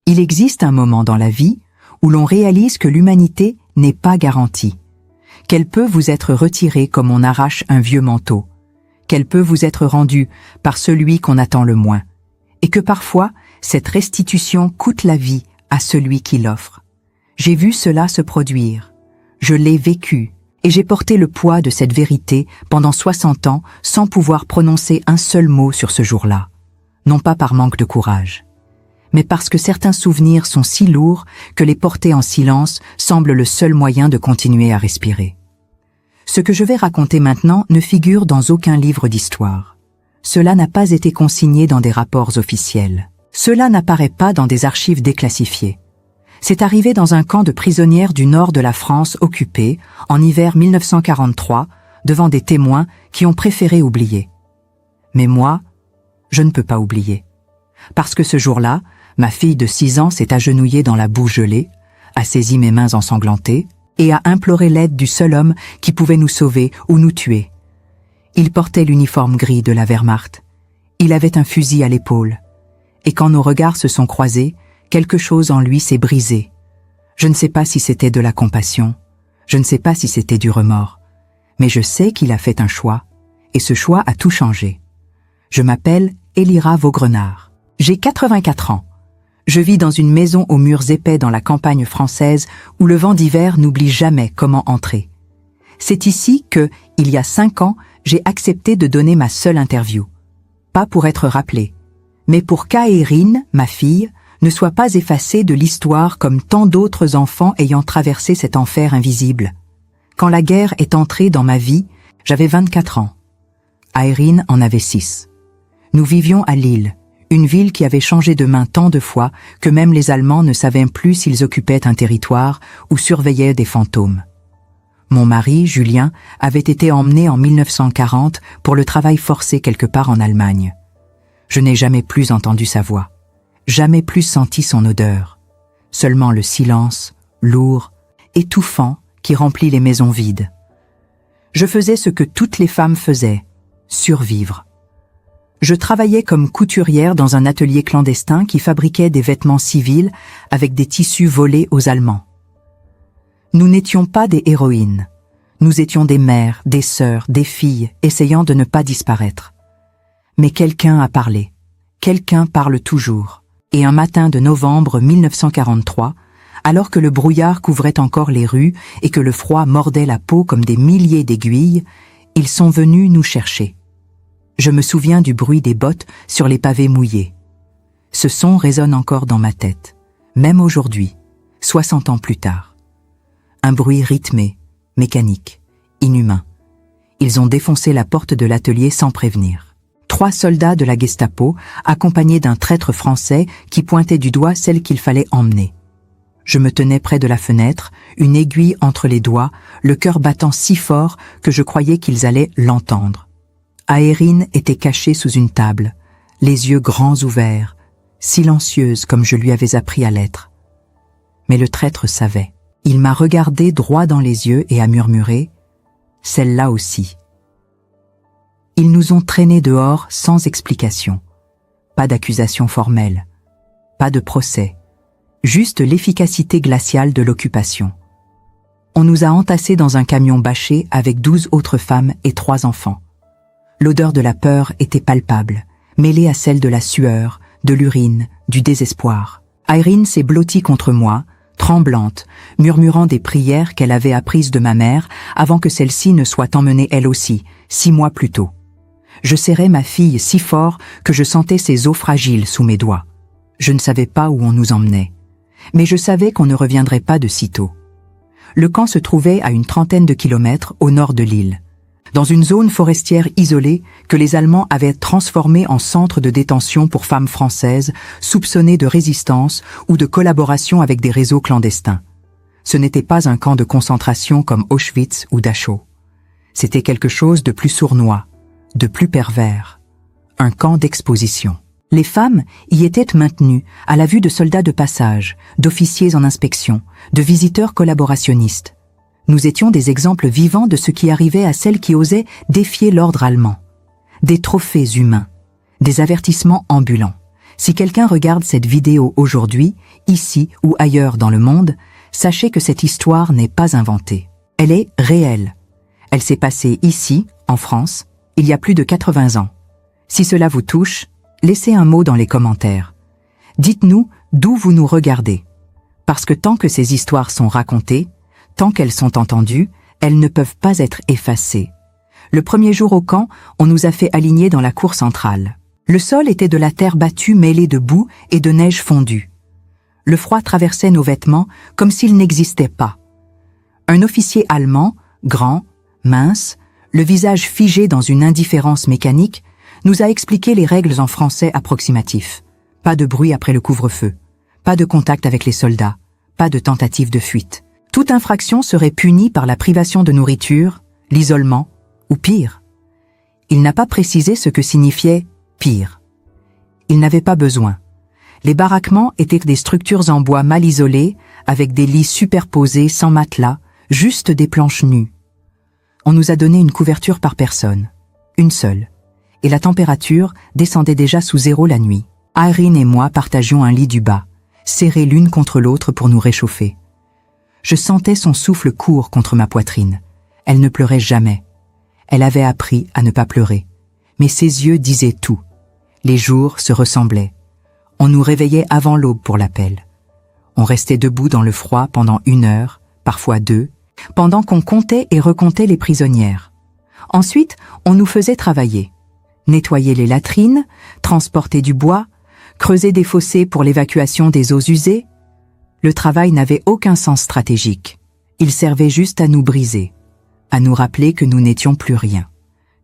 Il existe un moment dans la vie où l'on réalise que l'humanité n'est pas garantie, qu'elle peut vous être retirée comme on arrache un vieux manteau, qu'elle peut vous être rendue par celui qu'on attend le moins, et que parfois, cette restitution coûte la vie à celui qui l'offre. J'ai vu cela se produire, je l'ai vécu, et j'ai porté le poids de cette vérité pendant 60 ans sans pouvoir prononcer un seul mot sur ce jour-là, non pas par manque de courage, mais parce que certains souvenirs sont si lourds que les porter en silence semble le seul moyen de continuer à respirer. Ce que je vais raconter maintenant ne figure dans aucun livre d'histoire. Cela n'a pas été consigné dans des rapports officiels. Cela n'apparaît pas dans des archives déclassifiées. C'est arrivé dans un camp de prisonnières du nord de la France occupée, en hiver 1943, devant des témoins qui ont préféré oublier. Mais moi, je ne peux pas oublier. Parce que ce jour-là, ma fille de 6 ans s'est agenouillée dans la boue gelée, a saisi mes mains ensanglantées et a imploré l'aide du seul homme qui pouvait nous sauver ou nous tuer. Il portait l'uniforme gris de la Wehrmacht. Il avait un fusil à l'épaule. Et quand nos regards se sont croisés, quelque chose en lui s'est brisé. Je ne sais pas si c'était de la compassion, je ne sais pas si c'était du remords, mais je sais qu'il a fait un choix, et ce choix a tout changé. Je m'appelle Elira Vaugrenard. J'ai 84 ans. Je vis dans une maison aux murs épais dans la campagne française où le vent d'hiver n'oublie jamais comment entrer. C'est ici que, il y a 5 ans, j'ai accepté de donner ma seule interview. Pas pour être rappelée, mais pour qu'Aérine, ma fille, ne soit pas effacée de l'histoire comme tant d'autres enfants ayant traversé cet enfer invisible. Quand la guerre est entrée dans ma vie, j'avais 24 ans. Aérine en avait 6. Nous vivions à Lille, une ville qui avait changé de main tant de fois que même les Allemands ne savaient plus s'ils occupaient un territoire ou surveillaient des fantômes. Mon mari, Julien, avait été emmené en 1940 pour le travail forcé quelque part en Allemagne. Je n'ai jamais plus entendu sa voix, jamais plus senti son odeur, seulement le silence, lourd, étouffant, qui remplit les maisons vides. Je faisais ce que toutes les femmes faisaient, survivre. Je travaillais comme couturière dans un atelier clandestin qui fabriquait des vêtements civils avec des tissus volés aux Allemands. Nous n'étions pas des héroïnes. Nous étions des mères, des sœurs, des filles, essayant de ne pas disparaître. Mais quelqu'un a parlé. Quelqu'un parle toujours. Et un matin de novembre 1943, alors que le brouillard couvrait encore les rues et que le froid mordait la peau comme des milliers d'aiguilles, ils sont venus nous chercher. Je me souviens du bruit des bottes sur les pavés mouillés. Ce son résonne encore dans ma tête, même aujourd'hui, 60 ans plus tard. Un bruit rythmé, mécanique, inhumain. Ils ont défoncé la porte de l'atelier sans prévenir. 3 soldats de la Gestapo, accompagnés d'un traître français qui pointait du doigt celle qu'il fallait emmener. Je me tenais près de la fenêtre, une aiguille entre les doigts, le cœur battant si fort que je croyais qu'ils allaient l'entendre. Aérine était cachée sous une table, les yeux grands ouverts, silencieuse comme je lui avais appris à l'être. Mais le traître savait. Il m'a regardé droit dans les yeux et a murmuré « Celle-là aussi ». Ils nous ont traînés dehors sans explication. Pas d'accusation formelle, pas de procès, juste l'efficacité glaciale de l'occupation. On nous a entassés dans un camion bâché avec 12 autres femmes et 3 enfants. L'odeur de la peur était palpable, mêlée à celle de la sueur, de l'urine, du désespoir. Aérine s'est blottie contre moi, tremblante, murmurant des prières qu'elle avait apprises de ma mère avant que celle-ci ne soit emmenée elle aussi, 6 mois plus tôt. Je serrais ma fille si fort que je sentais ses os fragiles sous mes doigts. Je ne savais pas où on nous emmenait, mais je savais qu'on ne reviendrait pas de sitôt. Le camp se trouvait à une 30aine de kilomètres au nord de l'île, dans une zone forestière isolée que les Allemands avaient transformée en centre de détention pour femmes françaises soupçonnées de résistance ou de collaboration avec des réseaux clandestins. Ce n'était pas un camp de concentration comme Auschwitz ou Dachau. C'était quelque chose de plus sournois, de plus pervers. Un camp d'exposition. Les femmes y étaient maintenues à la vue de soldats de passage, d'officiers en inspection, de visiteurs collaborationnistes. Nous étions des exemples vivants de ce qui arrivait à celles qui osaient défier l'ordre allemand. Des trophées humains, des avertissements ambulants, Si quelqu'un regarde cette vidéo aujourd'hui, ici ou ailleurs dans le monde, sachez que cette histoire n'est pas inventée. Elle est réelle. Elle s'est passée ici, en France, il y a plus de 80 ans. Si cela vous touche, laissez un mot dans les commentaires. Dites-nous d'où vous nous regardez. Parce que tant que ces histoires sont racontées, tant qu'elles sont entendues, elles ne peuvent pas être effacées. Le premier jour au camp, on nous a fait aligner dans la cour centrale. Le sol était de la terre battue mêlée de boue et de neige fondue. Le froid traversait nos vêtements comme s'ils n'existaient pas. Un officier allemand, grand, mince, le visage figé dans une indifférence mécanique, nous a expliqué les règles en français approximatif. Pas de bruit après le couvre-feu, pas de contact avec les soldats, pas de tentative de fuite. Toute infraction serait punie par la privation de nourriture, l'isolement, ou pire. Il n'a pas précisé ce que signifiait « pire ». Il n'avait pas besoin. Les baraquements étaient des structures en bois mal isolées, avec des lits superposés sans matelas, juste des planches nues. On nous a donné une couverture par personne, une seule, et la température descendait déjà sous 0 la nuit. Irene et moi partagions un lit du bas, serrés l'une contre l'autre pour nous réchauffer. Je sentais son souffle court contre ma poitrine. Elle ne pleurait jamais. Elle avait appris à ne pas pleurer. Mais ses yeux disaient tout. Les jours se ressemblaient. On nous réveillait avant l'aube pour l'appel. On restait debout dans le froid pendant 1 heure, parfois 2, pendant qu'on comptait et recomptait les prisonnières. Ensuite, on nous faisait travailler. Nettoyer les latrines, transporter du bois, creuser des fossés pour l'évacuation des eaux usées. Le travail n'avait aucun sens stratégique. Il servait juste à nous briser, à nous rappeler que nous n'étions plus rien,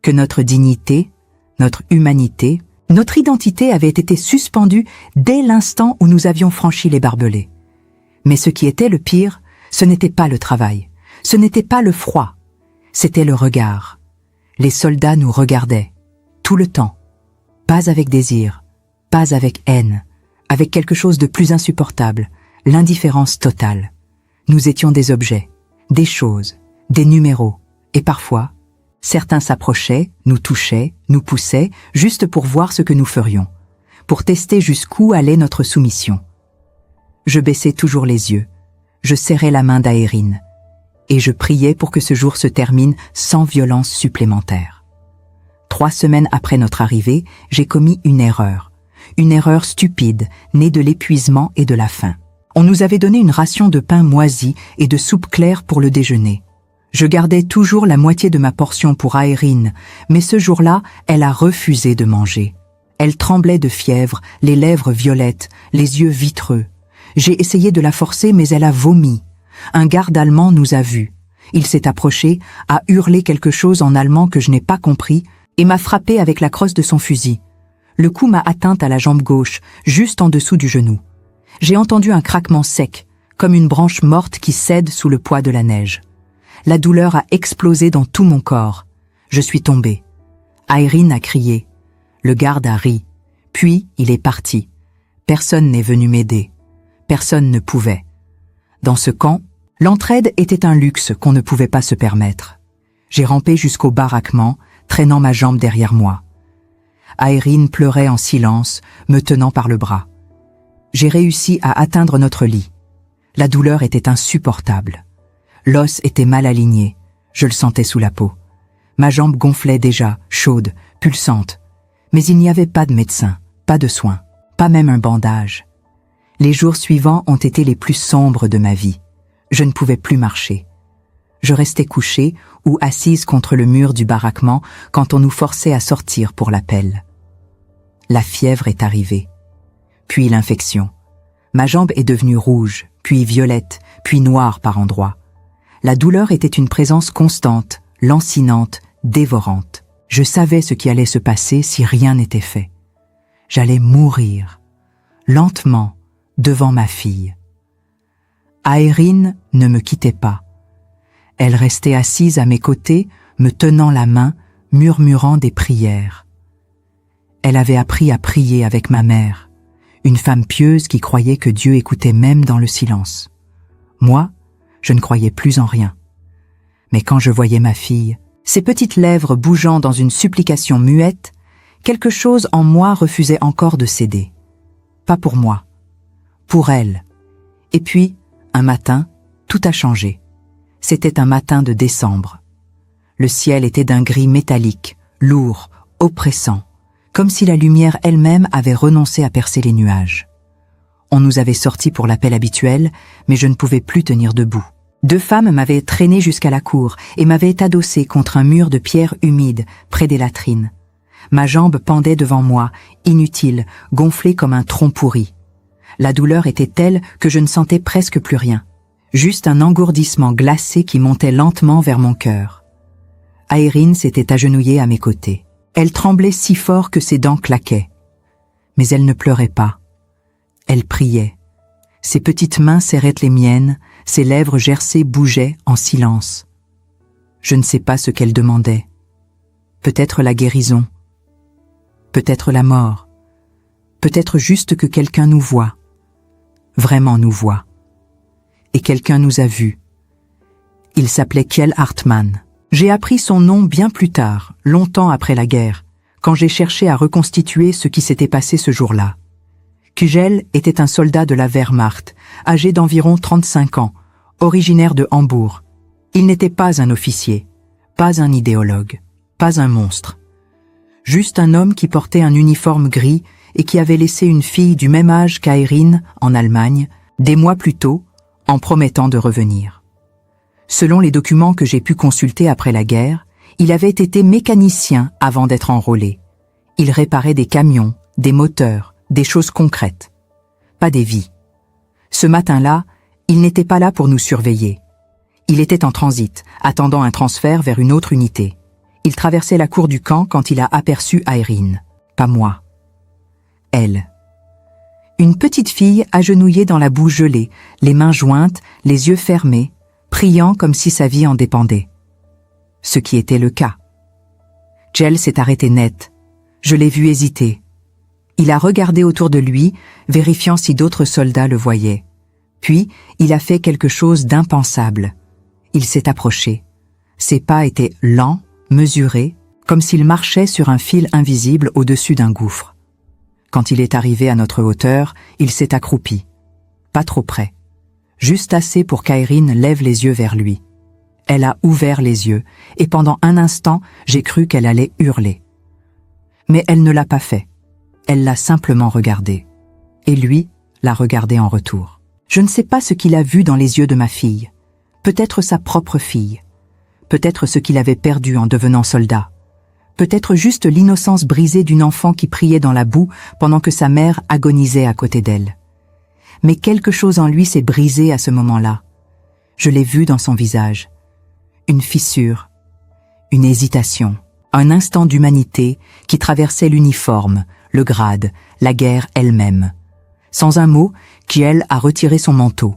que notre dignité, notre humanité, notre identité avait été suspendue dès l'instant où nous avions franchi les barbelés. Mais ce qui était le pire, ce n'était pas le travail, ce n'était pas le froid, c'était le regard. Les soldats nous regardaient, tout le temps, pas avec désir, pas avec haine, avec quelque chose de plus insupportable, l'indifférence totale. Nous étions des objets, des choses, des numéros, et parfois, certains s'approchaient, nous touchaient, nous poussaient, juste pour voir ce que nous ferions, pour tester jusqu'où allait notre soumission. Je baissais toujours les yeux, je serrais la main d'Aérine, et je priais pour que ce jour se termine sans violence supplémentaire. 3 semaines après notre arrivée, j'ai commis une erreur stupide, née de l'épuisement et de la faim. On nous avait donné une ration de pain moisi et de soupe claire pour le déjeuner. Je gardais toujours la moitié de ma portion pour Aérine, mais ce jour-là, elle a refusé de manger. Elle tremblait de fièvre, les lèvres violettes, les yeux vitreux. J'ai essayé de la forcer, mais elle a vomi. Un garde allemand nous a vus. Il s'est approché, a hurlé quelque chose en allemand que je n'ai pas compris et m'a frappé avec la crosse de son fusil. Le coup m'a atteinte à la jambe gauche, juste en dessous du genou. J'ai entendu un craquement sec, comme une branche morte qui cède sous le poids de la neige. La douleur a explosé dans tout mon corps. Je suis tombée. Aérine a crié. Le garde a ri. Puis, il est parti. Personne n'est venu m'aider. Personne ne pouvait. Dans ce camp, l'entraide était un luxe qu'on ne pouvait pas se permettre. J'ai rampé jusqu'au baraquement, traînant ma jambe derrière moi. Aérine pleurait en silence, me tenant par le bras. J'ai réussi à atteindre notre lit. La douleur était insupportable. L'os était mal aligné, je le sentais sous la peau. Ma jambe gonflait déjà, chaude, pulsante. Mais il n'y avait pas de médecin, pas de soins, pas même un bandage. Les jours suivants ont été les plus sombres de ma vie. Je ne pouvais plus marcher. Je restais couchée ou assise contre le mur du baraquement quand on nous forçait à sortir pour l'appel. La fièvre est arrivée. Puis l'infection. Ma jambe est devenue rouge, puis violette, puis noire par endroits. La douleur était une présence constante, lancinante, dévorante. Je savais ce qui allait se passer si rien n'était fait. J'allais mourir, lentement, devant ma fille. Aérine ne me quittait pas. Elle restait assise à mes côtés, me tenant la main, murmurant des prières. Elle avait appris à prier avec ma mère, une femme pieuse qui croyait que Dieu écoutait même dans le silence. Moi, je ne croyais plus en rien. Mais quand je voyais ma fille, ses petites lèvres bougeant dans une supplication muette, quelque chose en moi refusait encore de céder. pas pour moi. Pour elle. Et puis, un matin, tout a changé. C'était un matin de décembre. Le ciel était d'un gris métallique, lourd, oppressant, comme si la lumière elle-même avait renoncé à percer les nuages. On nous avait sortis pour l'appel habituel, mais je ne pouvais plus tenir debout. 2 femmes m'avaient traîné jusqu'à la cour et m'avaient adossé contre un mur de pierre humide près des latrines. Ma jambe pendait devant moi, inutile, gonflée comme un tronc pourri. La douleur était telle que je ne sentais presque plus rien. Juste un engourdissement glacé qui montait lentement vers mon cœur. Aérine s'était agenouillée à mes côtés. Elle tremblait si fort que ses dents claquaient. Mais elle ne pleurait pas. Elle priait. Ses petites mains serraient les miennes, ses lèvres gercées bougeaient en silence. Je ne sais pas ce qu'elle demandait. Peut-être la guérison. Peut-être la mort. Peut-être juste que quelqu'un nous voit. Vraiment nous voit. Et quelqu'un nous a vus. Il s'appelait Kjell Hartmann. J'ai appris son nom bien plus tard, longtemps après la guerre, quand j'ai cherché à reconstituer ce qui s'était passé ce jour-là. Kjell était un soldat de la Wehrmacht, âgé d'environ 35 ans, originaire de Hambourg. Il n'était pas un officier, pas un idéologue, pas un monstre. Juste un homme qui portait un uniforme gris et qui avait laissé une fille du même âge qu'Aérine, en Allemagne, des mois plus tôt, en promettant de revenir. Selon les documents que j'ai pu consulter après la guerre, il avait été mécanicien avant d'être enrôlé. Il réparait des camions, des moteurs, des choses concrètes. Pas des vies. Ce matin-là, il n'était pas là pour nous surveiller. Il était en transit, attendant un transfert vers une autre unité. Il traversait la cour du camp quand il a aperçu Aérine. Pas moi. Elle. Une petite fille agenouillée dans la boue gelée, les mains jointes, les yeux fermés, priant comme si sa vie en dépendait. Ce qui était le cas. Kjell s'est arrêté net. Je l'ai vu hésiter. Il a regardé autour de lui, vérifiant si d'autres soldats le voyaient. Puis, il a fait quelque chose d'impensable. Il s'est approché. Ses pas étaient lents, mesurés, comme s'il marchait sur un fil invisible au-dessus d'un gouffre. Quand il est arrivé à notre hauteur, il s'est accroupi. Pas trop près. Juste assez pour qu'Aérine lève les yeux vers lui. Elle a ouvert les yeux, et pendant un instant, j'ai cru qu'elle allait hurler. Mais elle ne l'a pas fait. Elle l'a simplement regardé. Et lui l'a regardé en retour. Je ne sais pas ce qu'il a vu dans les yeux de ma fille. Peut-être sa propre fille. Peut-être ce qu'il avait perdu en devenant soldat. Peut-être juste l'innocence brisée d'une enfant qui priait dans la boue pendant que sa mère agonisait à côté d'elle. Mais quelque chose en lui s'est brisé à ce moment-là. Je l'ai vu dans son visage. Une fissure, une hésitation, un instant d'humanité qui traversait l'uniforme, le grade, la guerre elle-même. Sans un mot, Kjell a retiré son manteau.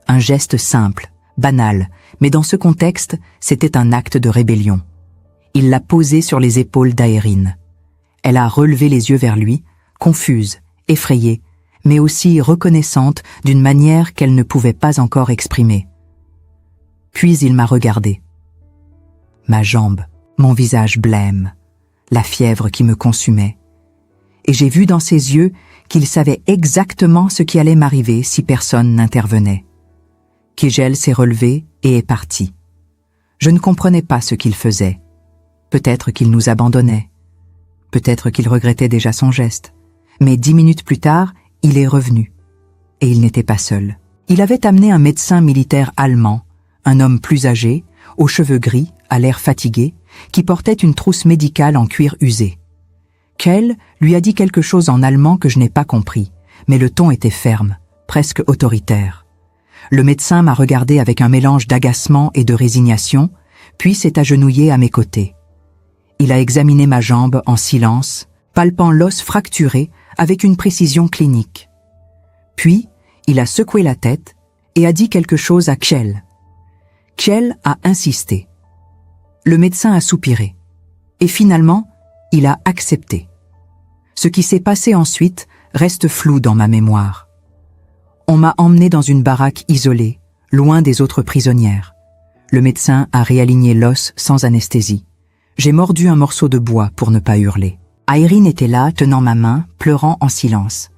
Un geste simple, banal, mais dans ce contexte, c'était un acte de rébellion. Il l'a posé sur les épaules d'Aérine. Elle a relevé les yeux vers lui, confuse, effrayée, mais aussi reconnaissante d'une manière qu'elle ne pouvait pas encore exprimer. Puis il m'a regardé. Ma jambe, mon visage blême, la fièvre qui me consumait. Et j'ai vu dans ses yeux qu'il savait exactement ce qui allait m'arriver si personne n'intervenait. Kjell s'est relevé et est parti. Je ne comprenais pas ce qu'il faisait. Peut-être qu'il nous abandonnait. Peut-être qu'il regrettait déjà son geste. Mais 10 minutes plus tard, il est revenu. Et il n'était pas seul. Il avait amené un médecin militaire allemand, un homme plus âgé, aux cheveux gris, à l'air fatigué, qui portait une trousse médicale en cuir usé. Kjell lui a dit quelque chose en allemand que je n'ai pas compris, mais le ton était ferme, presque autoritaire. Le médecin m'a regardé avec un mélange d'agacement et de résignation, puis s'est agenouillé à mes côtés. Il a examiné ma jambe en silence, palpant l'os fracturé avec une précision clinique. Puis, il a secoué la tête et a dit quelque chose à Kjell. Kjell a insisté. Le médecin a soupiré. Et finalement, il a accepté. Ce qui s'est passé ensuite reste flou dans ma mémoire. On m'a emmené dans une baraque isolée, loin des autres prisonnières. Le médecin a réaligné l'os sans anesthésie. J'ai mordu un morceau de bois pour ne pas hurler. Aérine était là, tenant ma main, pleurant en silence.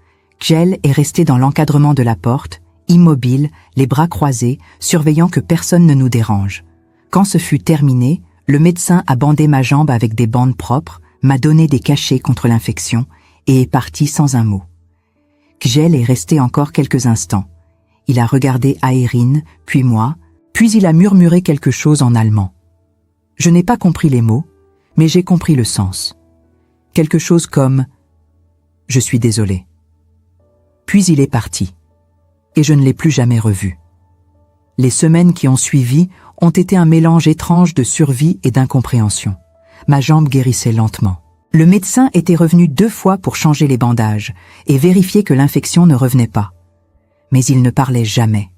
Kjell est resté dans l'encadrement de la porte, immobile, les bras croisés, surveillant que personne ne nous dérange. Quand ce fut terminé, le médecin a bandé ma jambe avec des bandes propres, m'a donné des cachets contre l'infection et est parti sans un mot. Kjell est resté encore quelques instants. Il a regardé Aeryn, puis moi, puis il a murmuré quelque chose en allemand. Je n'ai pas compris les mots, mais j'ai compris le sens. Quelque chose comme « Je suis désolé ». Puis il est parti, et je ne l'ai plus jamais revu. Les semaines qui ont suivi ont été un mélange étrange de survie et d'incompréhension. Ma jambe guérissait lentement. Le médecin était revenu 2 fois pour changer les bandages et vérifier que l'infection ne revenait pas. Mais il ne parlait jamais.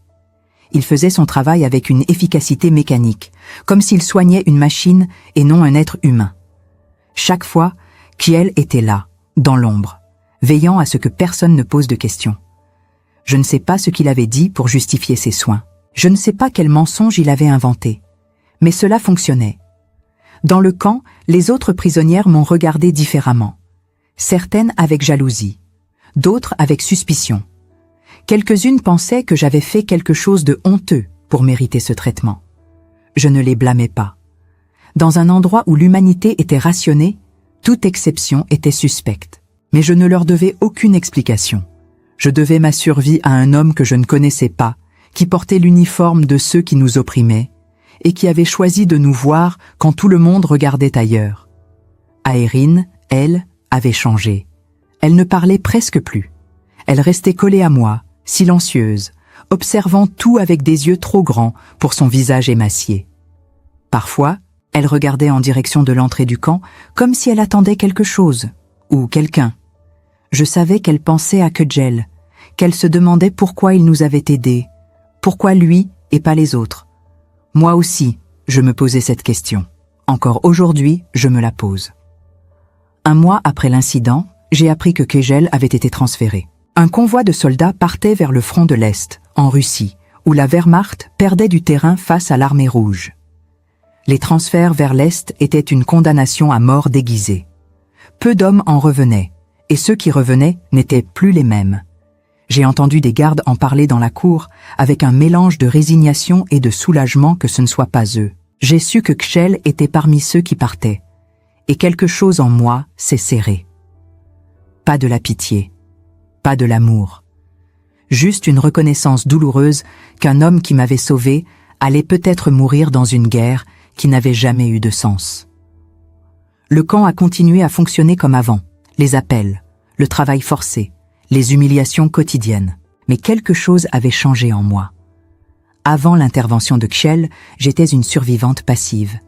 Il faisait son travail avec une efficacité mécanique, comme s'il soignait une machine et non un être humain. Chaque fois, Kjell était là, dans l'ombre, veillant à ce que personne ne pose de questions. Je ne sais pas ce qu'il avait dit pour justifier ses soins. Je ne sais pas quel mensonge il avait inventé. Mais cela fonctionnait. Dans le camp, les autres prisonnières m'ont regardé différemment. Certaines avec jalousie, d'autres avec suspicion. Quelques-unes pensaient que j'avais fait quelque chose de honteux pour mériter ce traitement. Je ne les blâmais pas. Dans un endroit où l'humanité était rationnée, toute exception était suspecte. Mais je ne leur devais aucune explication. Je devais ma survie à un homme que je ne connaissais pas, qui portait l'uniforme de ceux qui nous opprimaient, et qui avait choisi de nous voir quand tout le monde regardait ailleurs. Aeryn, elle, avait changé. Elle ne parlait presque plus. Elle restait collée à moi, silencieuse, observant tout avec des yeux trop grands pour son visage émacié. Parfois, elle regardait en direction de l'entrée du camp, comme si elle attendait quelque chose, ou quelqu'un. Je savais qu'elle pensait à Kjell, qu'elle se demandait pourquoi il nous avait aidés, pourquoi lui et pas les autres. Moi aussi, je me posais cette question. Encore aujourd'hui, je me la pose. 1 mois après l'incident, j'ai appris que Kjell avait été transféré. Un convoi de soldats partait vers le front de l'Est, en Russie, où la Wehrmacht perdait du terrain face à l'armée rouge. Les transferts vers l'Est étaient une condamnation à mort déguisée. Peu d'hommes en revenaient, et ceux qui revenaient n'étaient plus les mêmes. J'ai entendu des gardes en parler dans la cour, avec un mélange de résignation et de soulagement que ce ne soit pas eux. J'ai su que Kjell était parmi ceux qui partaient, et quelque chose en moi s'est serré. Pas de la pitié, pas de l'amour. Juste une reconnaissance douloureuse qu'un homme qui m'avait sauvé allait peut-être mourir dans une guerre qui n'avait jamais eu de sens. Le camp a continué à fonctionner comme avant, les appels, le travail forcé, les humiliations quotidiennes. Mais quelque chose avait changé en moi. Avant l'intervention de Kjell, j'étais une survivante passive,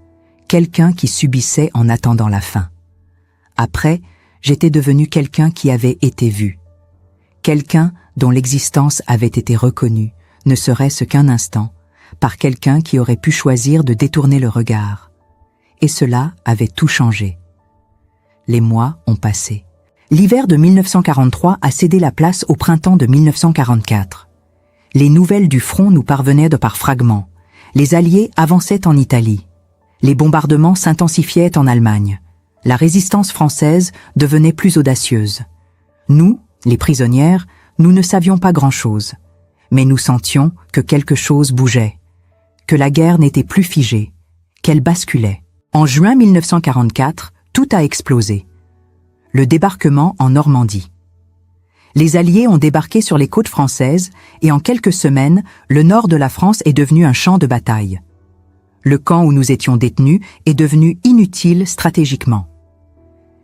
quelqu'un qui subissait en attendant la fin. Après, j'étais devenue quelqu'un qui avait été vu. Quelqu'un dont l'existence avait été reconnue, ne serait-ce qu'un instant, par quelqu'un qui aurait pu choisir de détourner le regard. Et cela avait tout changé. Les mois ont passé. L'hiver de 1943 a cédé la place au printemps de 1944. Les nouvelles du front nous parvenaient de par fragments. Les Alliés avançaient en Italie. Les bombardements s'intensifiaient en Allemagne. La résistance française devenait plus audacieuse. Nous, les prisonnières, nous ne savions pas grand-chose. Mais nous sentions que quelque chose bougeait, que la guerre n'était plus figée, qu'elle basculait. En juin 1944, tout a explosé. Le débarquement en Normandie. Les Alliés ont débarqué sur les côtes françaises et en quelques semaines, le nord de la France est devenu un champ de bataille. Le camp où nous étions détenus est devenu inutile stratégiquement.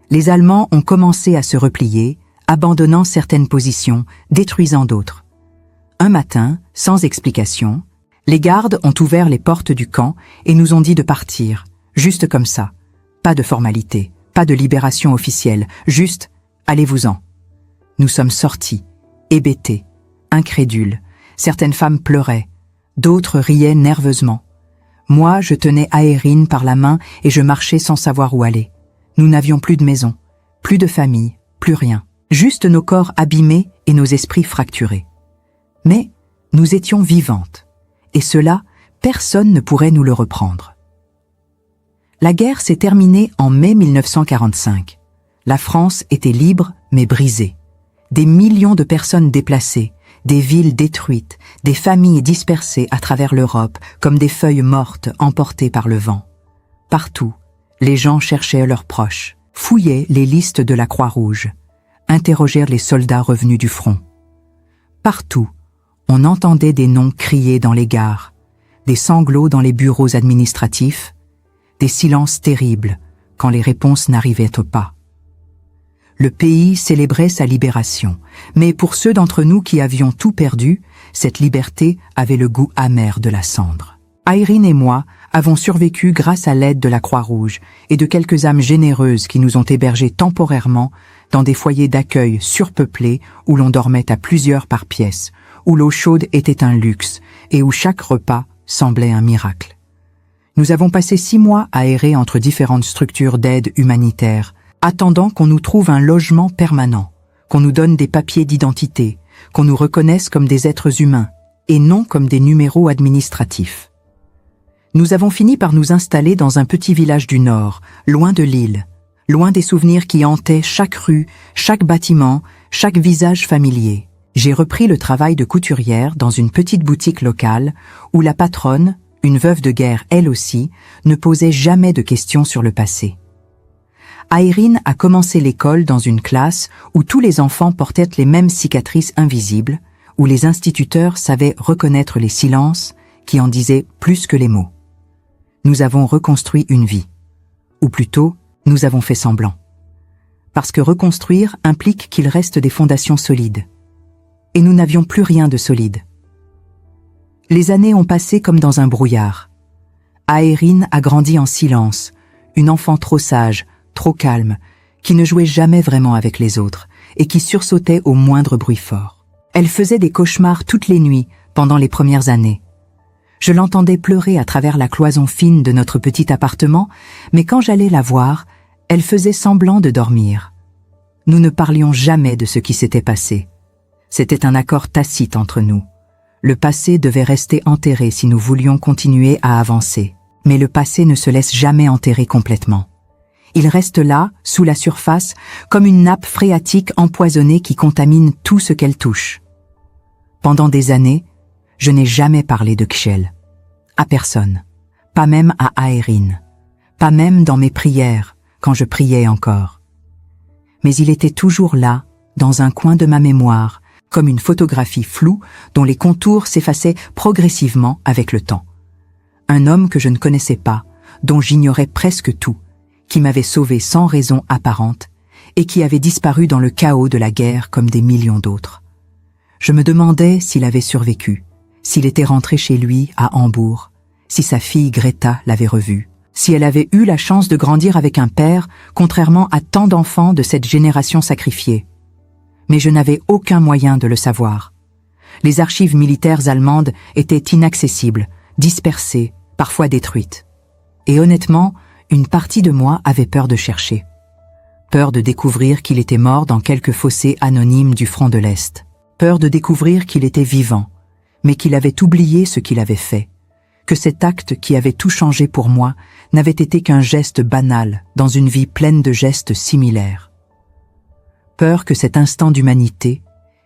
Les Allemands ont commencé à se replier, abandonnant certaines positions, détruisant d'autres. Un matin, sans explication, les gardes ont ouvert les portes du camp et nous ont dit de partir, juste comme ça, pas de formalité. Pas de libération officielle, juste « allez-vous-en ». Nous sommes sortis, hébétés, incrédules. Certaines femmes pleuraient, d'autres riaient nerveusement. Moi, je tenais Aeryn par la main et je marchais sans savoir où aller. Nous n'avions plus de maison, plus de famille, plus rien. Juste nos corps abîmés et nos esprits fracturés. Mais nous étions vivantes, et cela, personne ne pourrait nous le reprendre. La guerre s'est terminée en mai 1945. La France était libre mais brisée. Des millions de personnes déplacées, des villes détruites, des familles dispersées à travers l'Europe comme des feuilles mortes emportées par le vent. Partout, les gens cherchaient leurs proches, fouillaient les listes de la Croix-Rouge, interrogèrent les soldats revenus du front. Partout, on entendait des noms criés dans les gares, des sanglots dans les bureaux administratifs, des silences terribles quand les réponses n'arrivaient pas. Le pays célébrait sa libération, mais pour ceux d'entre nous qui avions tout perdu, cette liberté avait le goût amer de la cendre. Irene et moi avons survécu grâce à l'aide de la Croix-Rouge et de quelques âmes généreuses qui nous ont hébergés temporairement dans des foyers d'accueil surpeuplés où l'on dormait à plusieurs par pièce, où l'eau chaude était un luxe et où chaque repas semblait un miracle. Nous avons passé 6 mois à errer entre différentes structures d'aide humanitaire, attendant qu'on nous trouve un logement permanent, qu'on nous donne des papiers d'identité, qu'on nous reconnaisse comme des êtres humains et non comme des numéros administratifs. Nous avons fini par nous installer dans un petit village du Nord, loin de l'île, loin des souvenirs qui hantaient chaque rue, chaque bâtiment, chaque visage familier. J'ai repris le travail de couturière dans une petite boutique locale où la patronne, une veuve de guerre elle aussi, ne posait jamais de questions sur le passé. Irene a commencé l'école dans une classe où tous les enfants portaient les mêmes cicatrices invisibles, où les instituteurs savaient reconnaître les silences qui en disaient plus que les mots. Nous avons reconstruit une vie. Ou plutôt, nous avons fait semblant. Parce que reconstruire implique qu'il reste des fondations solides. Et nous n'avions plus rien de solide. Les années ont passé comme dans un brouillard. Irene a grandi en silence, une enfant trop sage, trop calme, qui ne jouait jamais vraiment avec les autres et qui sursautait au moindre bruit fort. Elle faisait des cauchemars toutes les nuits pendant les premières années. Je l'entendais pleurer à travers la cloison fine de notre petit appartement, mais quand j'allais la voir, elle faisait semblant de dormir. Nous ne parlions jamais de ce qui s'était passé. C'était un accord tacite entre nous. Le passé devait rester enterré si nous voulions continuer à avancer. Mais le passé ne se laisse jamais enterrer complètement. Il reste là, sous la surface, comme une nappe phréatique empoisonnée qui contamine tout ce qu'elle touche. Pendant des années, je n'ai jamais parlé de Kjell. À personne. Pas même à Irene. Pas même dans mes prières, quand je priais encore. Mais il était toujours là, dans un coin de ma mémoire, comme une photographie floue dont les contours s'effaçaient progressivement avec le temps. Un homme que je ne connaissais pas, dont j'ignorais presque tout, qui m'avait sauvé sans raison apparente et qui avait disparu dans le chaos de la guerre comme des millions d'autres. Je me demandais s'il avait survécu, s'il était rentré chez lui à Hambourg, si sa fille Greta l'avait revu, si elle avait eu la chance de grandir avec un père, contrairement à tant d'enfants de cette génération sacrifiée. Mais je n'avais aucun moyen de le savoir. Les archives militaires allemandes étaient inaccessibles, dispersées, parfois détruites. Et honnêtement, une partie de moi avait peur de chercher. Peur de découvrir qu'il était mort dans quelque fossé anonyme du front de l'Est. Peur de découvrir qu'il était vivant, mais qu'il avait oublié ce qu'il avait fait. Que cet acte qui avait tout changé pour moi n'avait été qu'un geste banal dans une vie pleine de gestes similaires. Peur que cet instant d'humanité,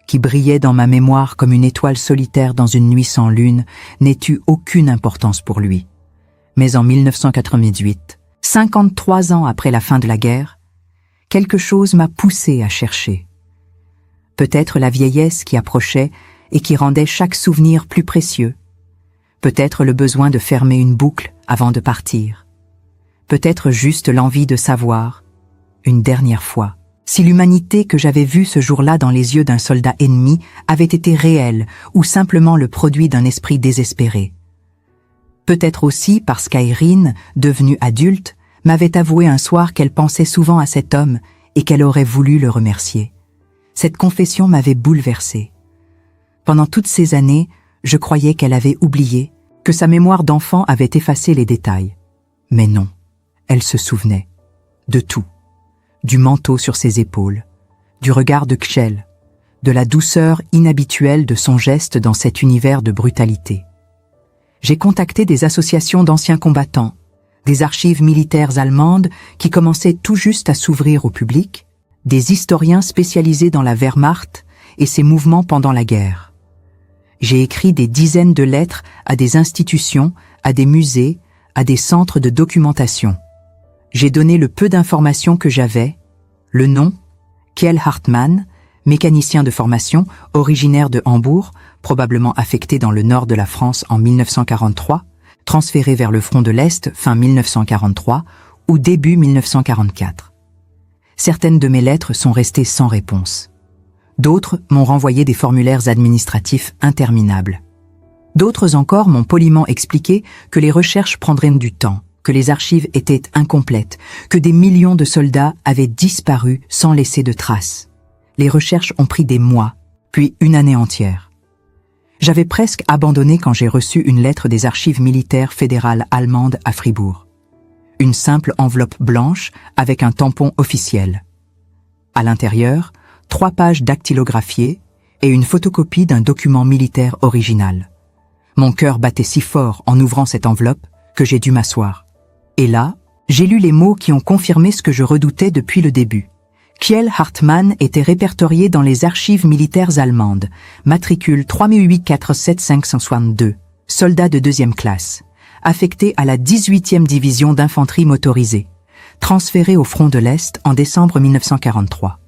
qui brillait dans ma mémoire comme une étoile solitaire dans une nuit sans lune, n'ait eu aucune importance pour lui. Mais en 1988, 53 ans après la fin de la guerre, quelque chose m'a poussé à chercher. Peut-être la vieillesse qui approchait et qui rendait chaque souvenir plus précieux. Peut-être le besoin de fermer une boucle avant de partir. Peut-être juste l'envie de savoir, une dernière fois, si l'humanité que j'avais vue ce jour-là dans les yeux d'un soldat ennemi avait été réelle ou simplement le produit d'un esprit désespéré. Peut-être aussi parce qu'Irene, devenue adulte, m'avait avoué un soir qu'elle pensait souvent à cet homme et qu'elle aurait voulu le remercier. Cette confession m'avait bouleversée. Pendant toutes ces années, je croyais qu'elle avait oublié, que sa mémoire d'enfant avait effacé les détails. Mais non, elle se souvenait. De tout. Du manteau sur ses épaules, du regard de Kjell, de la douceur inhabituelle de son geste dans cet univers de brutalité. J'ai contacté des associations d'anciens combattants, des archives militaires allemandes qui commençaient tout juste à s'ouvrir au public, des historiens spécialisés dans la Wehrmacht et ses mouvements pendant la guerre. J'ai écrit des dizaines de lettres à des institutions, à des musées, à des centres de documentation. J'ai donné le peu d'informations que j'avais, le nom, Kjell Hartmann, mécanicien de formation, originaire de Hambourg, probablement affecté dans le nord de la France en 1943, transféré vers le front de l'Est fin 1943 ou début 1944. Certaines de mes lettres sont restées sans réponse. D'autres m'ont renvoyé des formulaires administratifs interminables. D'autres encore m'ont poliment expliqué que les recherches prendraient du temps, que les archives étaient incomplètes, que des millions de soldats avaient disparu sans laisser de traces. Les recherches ont pris des mois, puis une année entière. J'avais presque abandonné quand j'ai reçu une lettre des archives militaires fédérales allemandes à Fribourg. Une simple enveloppe blanche avec un tampon officiel. À l'intérieur, 3 pages dactylographiées et une photocopie d'un document militaire original. Mon cœur battait si fort en ouvrant cette enveloppe que j'ai dû m'asseoir. Et là, j'ai lu les mots qui ont confirmé ce que je redoutais depuis le début. Kjell Hartmann était répertorié dans les archives militaires allemandes, matricule 3008-47562, soldat de 2e classe, affecté à la 18e division d'infanterie motorisée, transféré au front de l'Est en décembre 1943.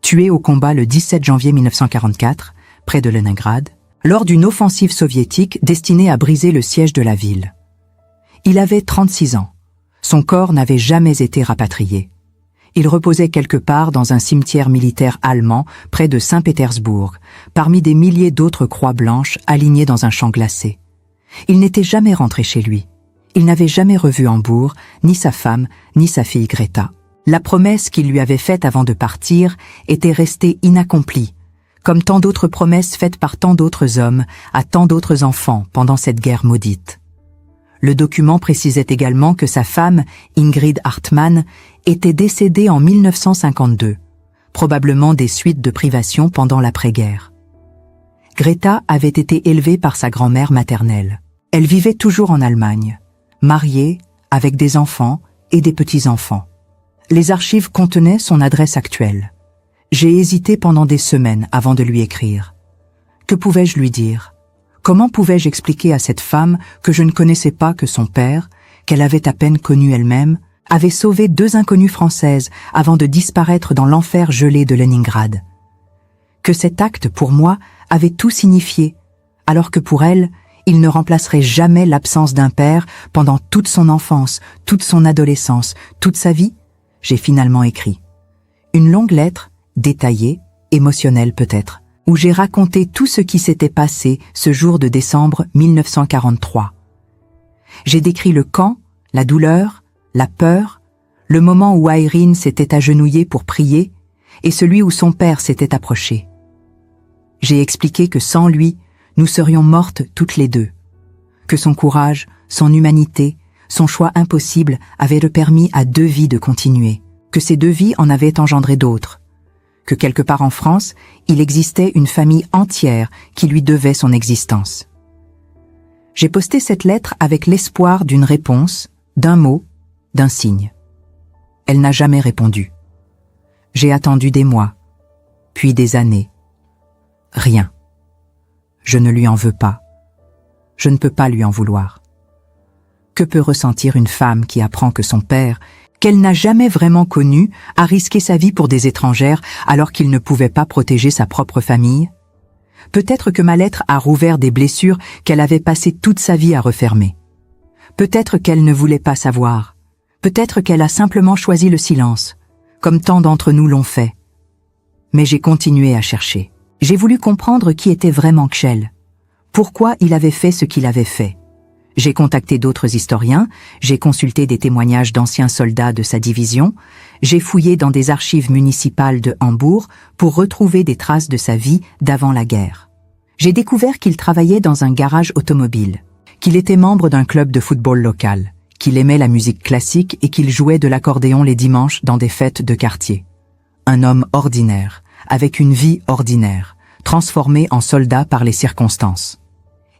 Tué au combat le 17 janvier 1944, près de Leningrad, lors d'une offensive soviétique destinée à briser le siège de la ville. Il avait 36 ans. Son corps n'avait jamais été rapatrié. Il reposait quelque part dans un cimetière militaire allemand près de Saint-Pétersbourg, parmi des milliers d'autres croix blanches alignées dans un champ glacé. Il n'était jamais rentré chez lui. Il n'avait jamais revu Hambourg, ni sa femme, ni sa fille Greta. La promesse qu'il lui avait faite avant de partir était restée inaccomplie, comme tant d'autres promesses faites par tant d'autres hommes à tant d'autres enfants pendant cette guerre maudite. Le document précisait également que sa femme, Ingrid Hartmann, était décédée en 1952, probablement des suites de privations pendant l'après-guerre. Greta avait été élevée par sa grand-mère maternelle. Elle vivait toujours en Allemagne, mariée, avec des enfants et des petits-enfants. Les archives contenaient son adresse actuelle. J'ai hésité pendant des semaines avant de lui écrire. Que pouvais-je lui dire ? Comment pouvais-je expliquer à cette femme que je ne connaissais pas que son père, qu'elle avait à peine connu elle-même, avait sauvé 2 inconnues françaises avant de disparaître dans l'enfer gelé de Leningrad ? Que cet acte, pour moi, avait tout signifié, alors que pour elle, il ne remplacerait jamais l'absence d'un père pendant toute son enfance, toute son adolescence, toute sa vie ? J'ai finalement écrit. Une longue lettre, détaillée, émotionnelle peut-être, où j'ai raconté tout ce qui s'était passé ce jour de décembre 1943. J'ai décrit le camp, la douleur, la peur, le moment où Irene s'était agenouillée pour prier et celui où son père s'était approché. J'ai expliqué que sans lui, nous serions mortes toutes les deux, que son courage, son humanité, son choix impossible avaient le permis à 2 vies de continuer, que ces 2 vies en avaient engendré d'autres, que quelque part en France, il existait une famille entière qui lui devait son existence. J'ai posté cette lettre avec l'espoir d'une réponse, d'un mot, d'un signe. Elle n'a jamais répondu. J'ai attendu des mois, puis des années. Rien. Je ne lui en veux pas. Je ne peux pas lui en vouloir. Que peut ressentir une femme qui apprend que son père, qu'elle n'a jamais vraiment connu, a risqué sa vie pour des étrangères alors qu'il ne pouvait pas protéger sa propre famille ? Peut-être que ma lettre a rouvert des blessures qu'elle avait passé toute sa vie à refermer. Peut-être qu'elle ne voulait pas savoir. Peut-être qu'elle a simplement choisi le silence, comme tant d'entre nous l'ont fait. Mais j'ai continué à chercher. J'ai voulu comprendre qui était vraiment Kjell. Pourquoi il avait fait ce qu'il avait fait. J'ai contacté d'autres historiens, j'ai consulté des témoignages d'anciens soldats de sa division, j'ai fouillé dans des archives municipales de Hambourg pour retrouver des traces de sa vie d'avant la guerre. J'ai découvert qu'il travaillait dans un garage automobile, qu'il était membre d'un club de football local, qu'il aimait la musique classique et qu'il jouait de l'accordéon les dimanches dans des fêtes de quartier. Un homme ordinaire, avec une vie ordinaire, transformé en soldat par les circonstances.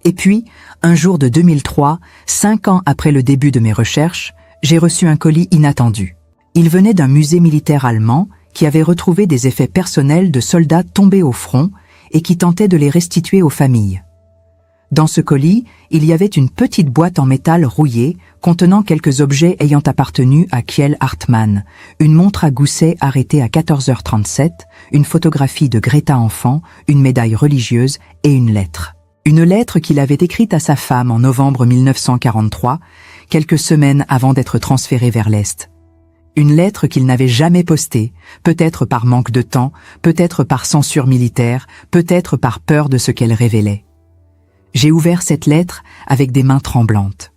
Et puis, un jour de 2003, 5 ans après le début de mes recherches, j'ai reçu un colis inattendu. Il venait d'un musée militaire allemand qui avait retrouvé des effets personnels de soldats tombés au front et qui tentait de les restituer aux familles. Dans ce colis, il y avait une petite boîte en métal rouillé contenant quelques objets ayant appartenu à Kjell Hartmann, une montre à gousset arrêtée à 14h37, une photographie de Greta enfant, une médaille religieuse et une lettre. Une lettre qu'il avait écrite à sa femme en novembre 1943, quelques semaines avant d'être transféré vers l'Est. Une lettre qu'il n'avait jamais postée, peut-être par manque de temps, peut-être par censure militaire, peut-être par peur de ce qu'elle révélait. J'ai ouvert cette lettre avec des mains tremblantes.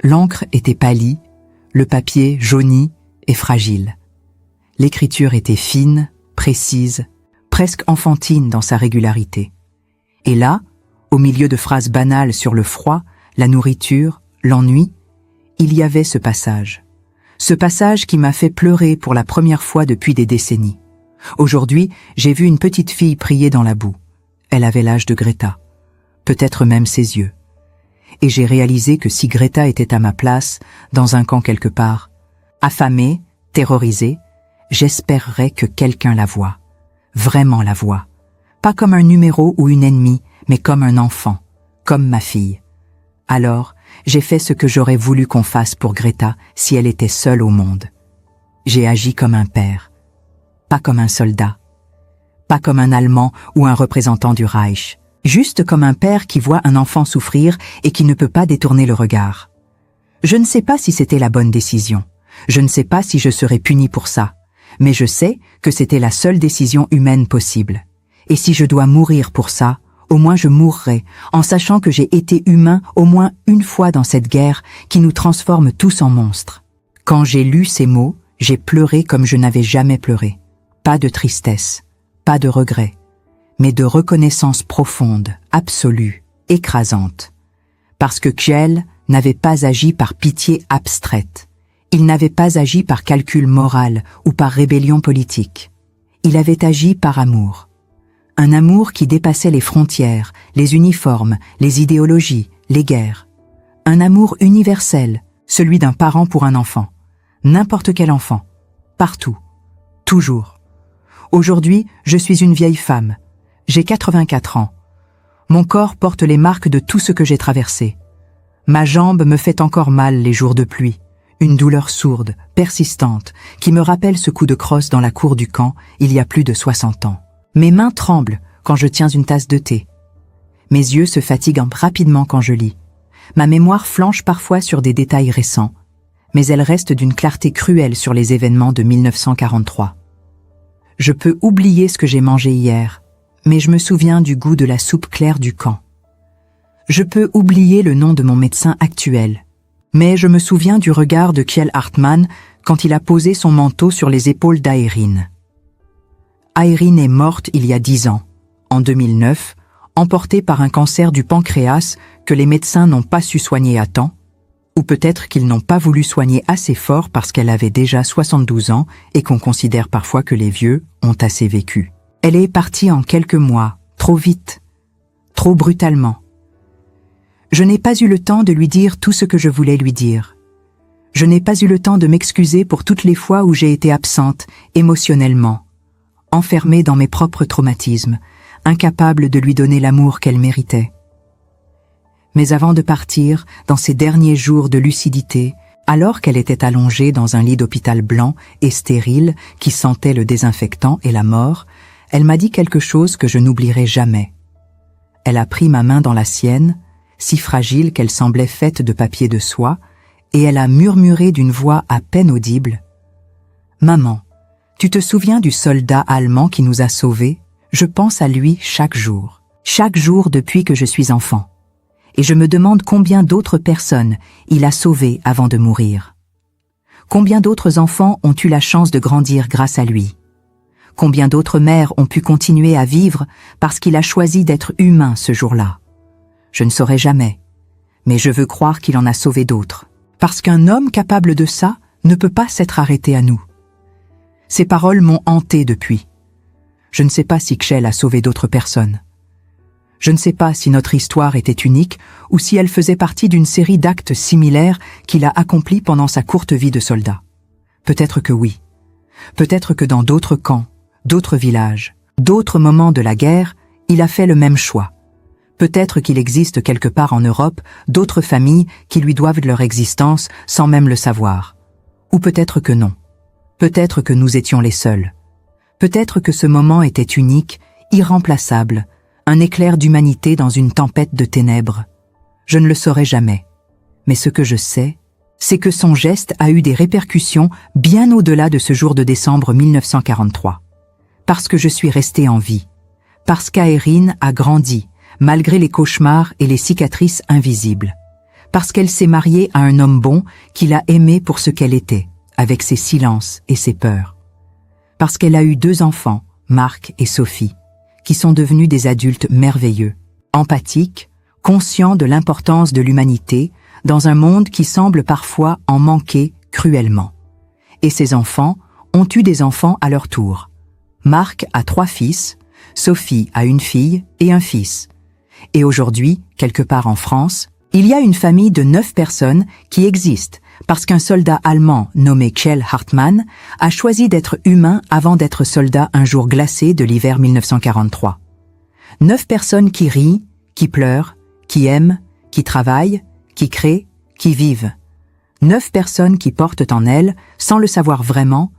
L'encre était pâlie, le papier jauni et fragile. L'écriture était fine, précise, presque enfantine dans sa régularité. Et là, au milieu de phrases banales sur le froid, la nourriture, l'ennui, il y avait ce passage. Ce passage qui m'a fait pleurer pour la première fois depuis des décennies. Aujourd'hui, j'ai vu une petite fille prier dans la boue. Elle avait l'âge de Greta. Peut-être même ses yeux. Et j'ai réalisé que si Greta était à ma place, dans un camp quelque part, affamée, terrorisée, j'espérerais que quelqu'un la voie. Vraiment la voie. Pas comme un numéro ou une ennemie, mais comme un enfant, comme ma fille. Alors, j'ai fait ce que j'aurais voulu qu'on fasse pour Greta si elle était seule au monde. J'ai agi comme un père, pas comme un soldat, pas comme un Allemand ou un représentant du Reich, juste comme un père qui voit un enfant souffrir et qui ne peut pas détourner le regard. Je ne sais pas si c'était la bonne décision, je ne sais pas si je serais puni pour ça, mais je sais que c'était la seule décision humaine possible. Et si je dois mourir pour ça, au moins je mourrai en sachant que j'ai été humain au moins une fois dans cette guerre qui nous transforme tous en monstres. Quand j'ai lu ces mots, j'ai pleuré comme je n'avais jamais pleuré. Pas de tristesse, pas de regret, mais de reconnaissance profonde, absolue, écrasante. Parce que Kjell n'avait pas agi par pitié abstraite. Il n'avait pas agi par calcul moral ou par rébellion politique. Il avait agi par amour. Un amour qui dépassait les frontières, les uniformes, les idéologies, les guerres. Un amour universel, celui d'un parent pour un enfant. N'importe quel enfant. Partout. Toujours. Aujourd'hui, je suis une vieille femme. J'ai 84 ans. Mon corps porte les marques de tout ce que j'ai traversé. Ma jambe me fait encore mal les jours de pluie. Une douleur sourde, persistante, qui me rappelle ce coup de crosse dans la cour du camp il y a plus de 60 ans. Mes mains tremblent quand je tiens une tasse de thé. Mes yeux se fatiguent rapidement quand je lis. Ma mémoire flanche parfois sur des détails récents, mais elle reste d'une clarté cruelle sur les événements de 1943. Je peux oublier ce que j'ai mangé hier, mais je me souviens du goût de la soupe claire du camp. Je peux oublier le nom de mon médecin actuel, mais je me souviens du regard de Kjell Hartmann quand il a posé son manteau sur les épaules d'Aeryn. Aeryn est morte il y a 10 ans, en 2009, emportée par un cancer du pancréas que les médecins n'ont pas su soigner à temps, ou peut-être qu'ils n'ont pas voulu soigner assez fort parce qu'elle avait déjà 72 ans et qu'on considère parfois que les vieux ont assez vécu. Elle est partie en quelques mois, trop vite, trop brutalement. Je n'ai pas eu le temps de lui dire tout ce que je voulais lui dire. Je n'ai pas eu le temps de m'excuser pour toutes les fois où j'ai été absente, émotionnellement, enfermée dans mes propres traumatismes, incapable de lui donner l'amour qu'elle méritait. Mais avant de partir, dans ces derniers jours de lucidité, alors qu'elle était allongée dans un lit d'hôpital blanc et stérile qui sentait le désinfectant et la mort, elle m'a dit quelque chose que je n'oublierai jamais. Elle a pris ma main dans la sienne, si fragile qu'elle semblait faite de papier de soie, et elle a murmuré d'une voix à peine audible « Maman, tu te souviens du soldat allemand qui nous a sauvés? Je pense à lui chaque jour depuis que je suis enfant. Et je me demande combien d'autres personnes il a sauvées avant de mourir. Combien d'autres enfants ont eu la chance de grandir grâce à lui? Combien d'autres mères ont pu continuer à vivre parce qu'il a choisi d'être humain ce jour-là? Je ne saurais jamais, mais je veux croire qu'il en a sauvé d'autres. Parce qu'un homme capable de ça ne peut pas s'être arrêté à nous. Ces paroles m'ont hanté depuis. Je ne sais pas si Kjell a sauvé d'autres personnes. Je ne sais pas si notre histoire était unique ou si elle faisait partie d'une série d'actes similaires qu'il a accomplis pendant sa courte vie de soldat. Peut-être que oui. Peut-être que dans d'autres camps, d'autres villages, d'autres moments de la guerre, il a fait le même choix. Peut-être qu'il existe quelque part en Europe d'autres familles qui lui doivent leur existence sans même le savoir. Ou peut-être que non. Peut-être que nous étions les seuls. Peut-être que ce moment était unique, irremplaçable, un éclair d'humanité dans une tempête de ténèbres. Je ne le saurai jamais. Mais ce que je sais, c'est que son geste a eu des répercussions bien au-delà de ce jour de décembre 1943. Parce que je suis restée en vie. Parce qu'Aérine a grandi, malgré les cauchemars et les cicatrices invisibles. Parce qu'elle s'est mariée à un homme bon qui l'a aimée pour ce qu'elle était, avec ses silences et ses peurs. Parce qu'elle a eu 2 enfants, Marc et Sophie, qui sont devenus des adultes merveilleux, empathiques, conscients de l'importance de l'humanité dans un monde qui semble parfois en manquer cruellement. Et ces enfants ont eu des enfants à leur tour. Marc a 3 fils, Sophie a une fille et un fils. Et aujourd'hui, quelque part en France, il y a une famille de 9 personnes qui existent parce qu'un soldat allemand nommé Kjell Hartmann a choisi d'être humain avant d'être soldat un jour glacé de l'hiver 1943. 9 personnes qui rient, qui pleurent, qui aiment, qui travaillent, qui créent, qui vivent. 9 personnes qui portent en elles, sans le savoir vraiment,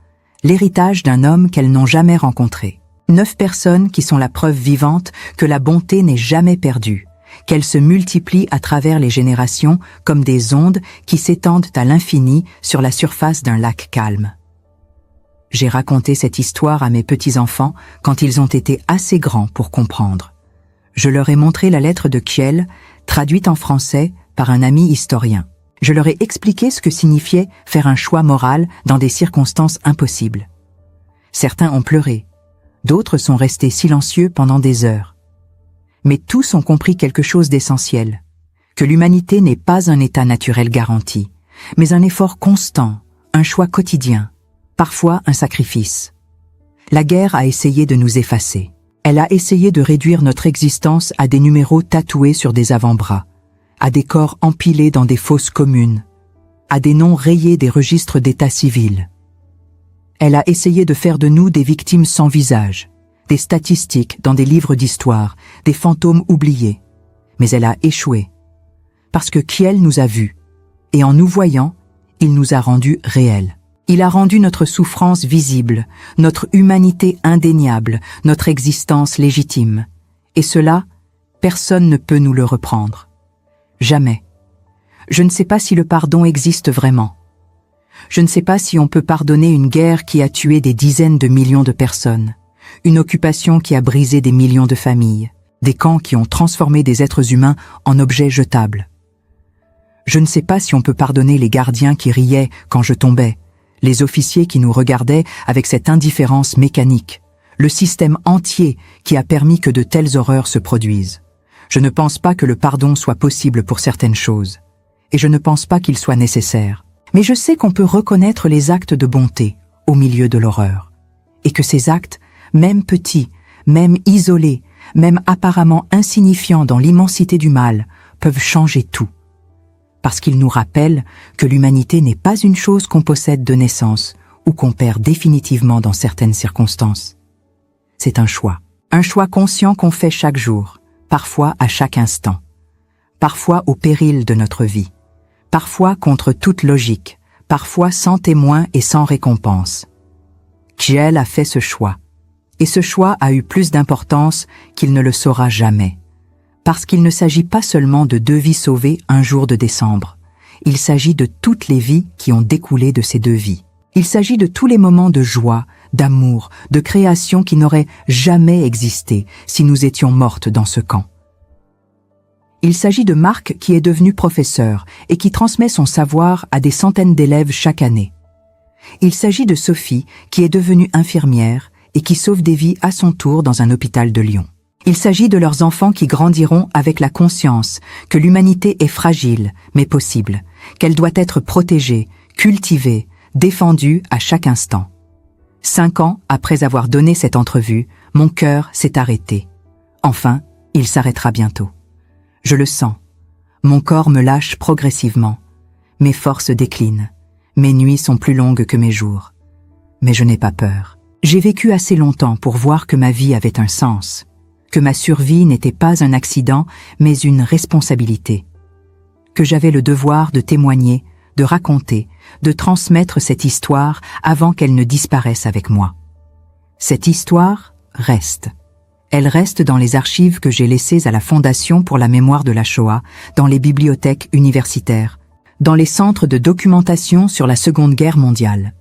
l'héritage d'un homme qu'elles n'ont jamais rencontré. 9 personnes qui sont la preuve vivante que la bonté n'est jamais perdue, qu'elle se multiplie à travers les générations comme des ondes qui s'étendent à l'infini sur la surface d'un lac calme. J'ai raconté cette histoire à mes petits-enfants quand ils ont été assez grands pour comprendre. Je leur ai montré la lettre de Kjell, traduite en français par un ami historien. Je leur ai expliqué ce que signifiait faire un choix moral dans des circonstances impossibles. Certains ont pleuré, d'autres sont restés silencieux pendant des heures. Mais tous ont compris quelque chose d'essentiel, que l'humanité n'est pas un état naturel garanti, mais un effort constant, un choix quotidien, parfois un sacrifice. La guerre a essayé de nous effacer. Elle a essayé de réduire notre existence à des numéros tatoués sur des avant-bras, à des corps empilés dans des fosses communes, à des noms rayés des registres d'état civil. Elle a essayé de faire de nous des victimes sans visage, des statistiques dans des livres d'histoire, des fantômes oubliés. Mais elle a échoué. Parce que Kjell nous a vus, et en nous voyant, il nous a rendus réels. Il a rendu notre souffrance visible, notre humanité indéniable, notre existence légitime. Et cela, personne ne peut nous le reprendre. Jamais. Je ne sais pas si le pardon existe vraiment. Je ne sais pas si on peut pardonner une guerre qui a tué des dizaines de millions de personnes, une occupation qui a brisé des millions de familles, des camps qui ont transformé des êtres humains en objets jetables. Je ne sais pas si on peut pardonner les gardiens qui riaient quand je tombais, les officiers qui nous regardaient avec cette indifférence mécanique, le système entier qui a permis que de telles horreurs se produisent. Je ne pense pas que le pardon soit possible pour certaines choses, et je ne pense pas qu'il soit nécessaire. Mais je sais qu'on peut reconnaître les actes de bonté au milieu de l'horreur, et que ces actes, même petits, même isolés, même apparemment insignifiants dans l'immensité du mal, peuvent changer tout. Parce qu'ils nous rappellent que l'humanité n'est pas une chose qu'on possède de naissance ou qu'on perd définitivement dans certaines circonstances. C'est un choix conscient qu'on fait chaque jour, parfois à chaque instant, parfois au péril de notre vie, parfois contre toute logique, parfois sans témoin et sans récompense. Kjell a fait ce choix, et ce choix a eu plus d'importance qu'il ne le saura jamais. Parce qu'il ne s'agit pas seulement de 2 vies sauvées un jour de décembre. Il s'agit de toutes les vies qui ont découlé de ces 2 vies. Il s'agit de tous les moments de joie, d'amour, de création qui n'auraient jamais existé si nous étions mortes dans ce camp. Il s'agit de Marc qui est devenu professeur et qui transmet son savoir à des centaines d'élèves chaque année. Il s'agit de Sophie qui est devenue infirmière et qui sauve des vies à son tour dans un hôpital de Lyon. Il s'agit de leurs enfants qui grandiront avec la conscience que l'humanité est fragile, mais possible, qu'elle doit être protégée, cultivée, défendue à chaque instant. 5 ans après avoir donné cette entrevue, mon cœur s'est arrêté. Enfin, il s'arrêtera bientôt. Je le sens. Mon corps me lâche progressivement. Mes forces déclinent. Mes nuits sont plus longues que mes jours. Mais je n'ai pas peur. J'ai vécu assez longtemps pour voir que ma vie avait un sens, que ma survie n'était pas un accident, mais une responsabilité, que j'avais le devoir de témoigner, de raconter, de transmettre cette histoire avant qu'elle ne disparaisse avec moi. Cette histoire reste. Elle reste dans les archives que j'ai laissées à la Fondation pour la mémoire de la Shoah, dans les bibliothèques universitaires, dans les centres de documentation sur la Seconde Guerre mondiale.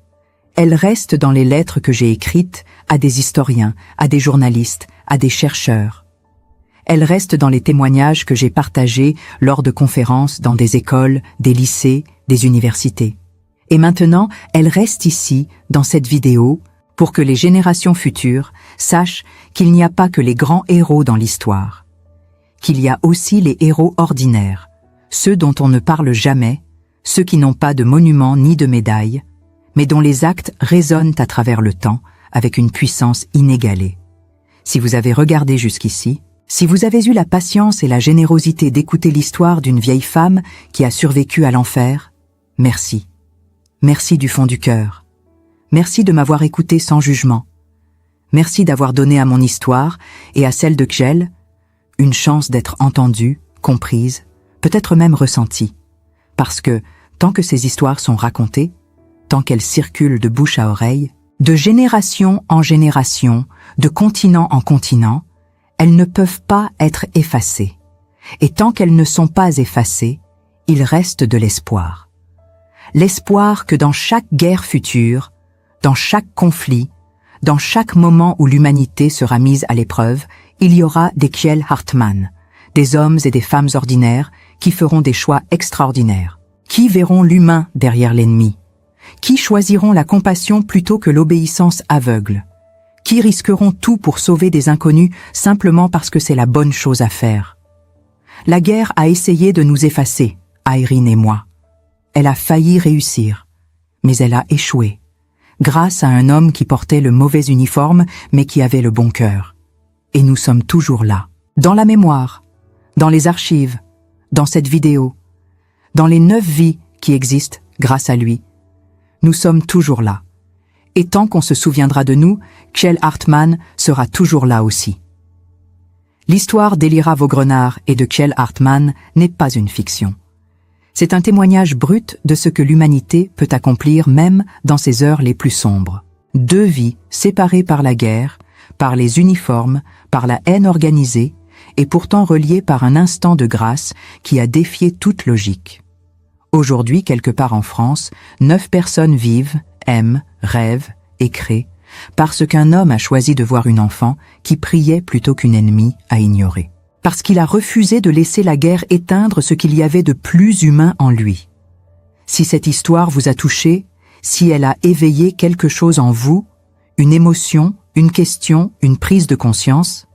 Elle reste dans les lettres que j'ai écrites à des historiens, à des journalistes, à des chercheurs. Elle reste dans les témoignages que j'ai partagés lors de conférences dans des écoles, des lycées, des universités. Et maintenant, elle reste ici, dans cette vidéo, pour que les générations futures sachent qu'il n'y a pas que les grands héros dans l'histoire, qu'il y a aussi les héros ordinaires, ceux dont on ne parle jamais, ceux qui n'ont pas de monument ni de médaille, mais dont les actes résonnent à travers le temps avec une puissance inégalée. Si vous avez regardé jusqu'ici, si vous avez eu la patience et la générosité d'écouter l'histoire d'une vieille femme qui a survécu à l'enfer, merci. Merci du fond du cœur. Merci de m'avoir écouté sans jugement. Merci d'avoir donné à mon histoire et à celle de Kjell une chance d'être entendue, comprise, peut-être même ressentie. Parce que, tant que ces histoires sont racontées, tant qu'elles circulent de bouche à oreille, de génération en génération, de continent en continent, elles ne peuvent pas être effacées. Et tant qu'elles ne sont pas effacées, il reste de l'espoir. L'espoir que dans chaque guerre future, dans chaque conflit, dans chaque moment où l'humanité sera mise à l'épreuve, il y aura des Kjell Hartman, des hommes et des femmes ordinaires qui feront des choix extraordinaires, qui verront l'humain derrière l'ennemi, qui choisiront la compassion plutôt que l'obéissance aveugle, qui risqueront tout pour sauver des inconnus simplement parce que c'est la bonne chose à faire. La guerre a essayé de nous effacer, Irene et moi. Elle a failli réussir, mais elle a échoué, grâce à un homme qui portait le mauvais uniforme mais qui avait le bon cœur. Et nous sommes toujours là, dans la mémoire, dans les archives, dans cette vidéo, dans les 9 vies qui existent grâce à lui. Nous sommes toujours là. Et tant qu'on se souviendra de nous, Kjell Hartman sera toujours là aussi. L'histoire d'Elira Vågrenard et de Kjell Hartman n'est pas une fiction. C'est un témoignage brut de ce que l'humanité peut accomplir même dans ses heures les plus sombres. 2 vies séparées par la guerre, par les uniformes, par la haine organisée, et pourtant reliées par un instant de grâce qui a défié toute logique. Aujourd'hui, quelque part en France, 9 personnes vivent, aiment, rêvent et créent, parce qu'un homme a choisi de voir une enfant qui priait plutôt qu'une ennemie à ignorer. Parce qu'il a refusé de laisser la guerre éteindre ce qu'il y avait de plus humain en lui. Si cette histoire vous a touché, si elle a éveillé quelque chose en vous, une émotion, une question, une prise de conscience,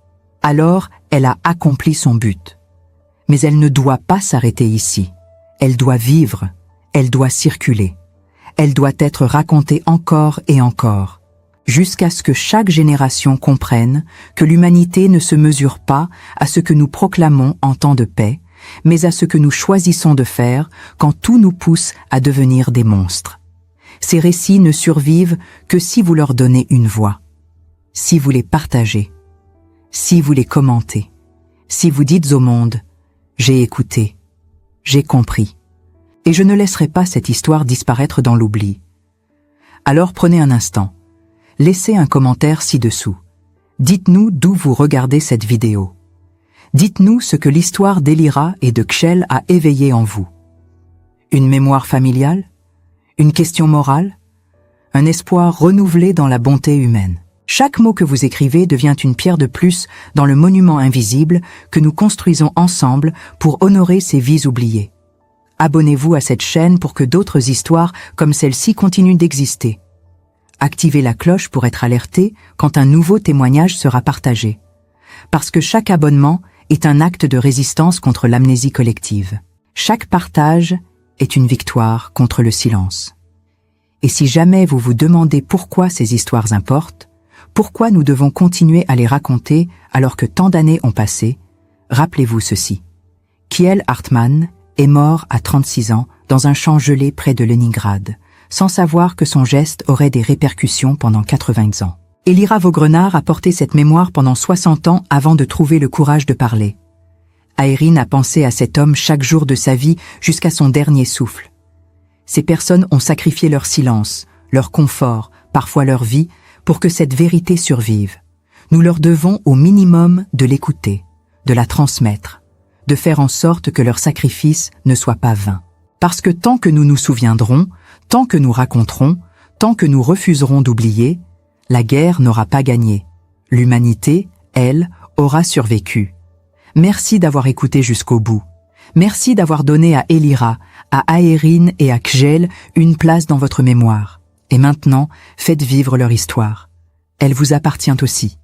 alors elle a accompli son but. Mais elle ne doit pas s'arrêter ici. Elle doit vivre, elle doit circuler. Elle doit être racontée encore et encore, jusqu'à ce que chaque génération comprenne que l'humanité ne se mesure pas à ce que nous proclamons en temps de paix, mais à ce que nous choisissons de faire quand tout nous pousse à devenir des monstres. Ces récits ne survivent que si vous leur donnez une voix, si vous les partagez, si vous les commentez, si vous dites au monde « J'ai écouté, j'ai compris ». Et je ne laisserai pas cette histoire disparaître dans l'oubli. Alors prenez un instant, laissez un commentaire ci-dessous. Dites-nous d'où vous regardez cette vidéo. Dites-nous ce que l'histoire d'Elira et de Kjell a éveillé en vous. Une mémoire familiale? Une question morale? Un espoir renouvelé dans la bonté humaine? Chaque mot que vous écrivez devient une pierre de plus dans le monument invisible que nous construisons ensemble pour honorer ces vies oubliées. Abonnez-vous à cette chaîne pour que d'autres histoires comme celle-ci continuent d'exister. Activez la cloche pour être alerté quand un nouveau témoignage sera partagé. Parce que chaque abonnement est un acte de résistance contre l'amnésie collective. Chaque partage est une victoire contre le silence. Et si jamais vous vous demandez pourquoi ces histoires importent, pourquoi nous devons continuer à les raconter alors que tant d'années ont passé, rappelez-vous ceci. Kjell Hartman est mort à 36 ans dans un champ gelé près de Leningrad, sans savoir que son geste aurait des répercussions pendant 80 ans. Elira Vaugrenard a porté cette mémoire pendant 60 ans avant de trouver le courage de parler. Aérine a pensé à cet homme chaque jour de sa vie jusqu'à son dernier souffle. Ces personnes ont sacrifié leur silence, leur confort, parfois leur vie, pour que cette vérité survive. Nous leur devons au minimum de l'écouter, de la transmettre, de faire en sorte que leur sacrifice ne soit pas vain. Parce que tant que nous nous souviendrons, tant que nous raconterons, tant que nous refuserons d'oublier, la guerre n'aura pas gagné. L'humanité, elle, aura survécu. Merci d'avoir écouté jusqu'au bout. Merci d'avoir donné à Elira, à Aérine et à Kjell une place dans votre mémoire. Et maintenant, faites vivre leur histoire. Elle vous appartient aussi.